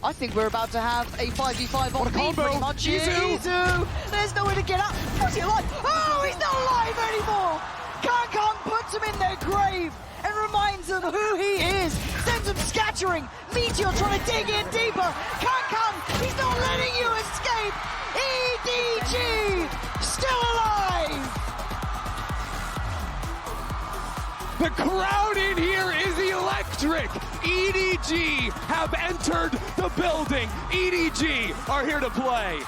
S6: I think we're about to have a 5v5 on B pretty much. Izu! There's nowhere to get up. What's he alive? Oh, he's not alive anymore! Kong puts him in their grave and reminds them who he is. Sends him scattering. Meteor trying to dig in deeper. Kong, he's not letting you escape. EDG still alive.
S7: The crowd in here is electric. EDG have entered the building. EDG are here to play.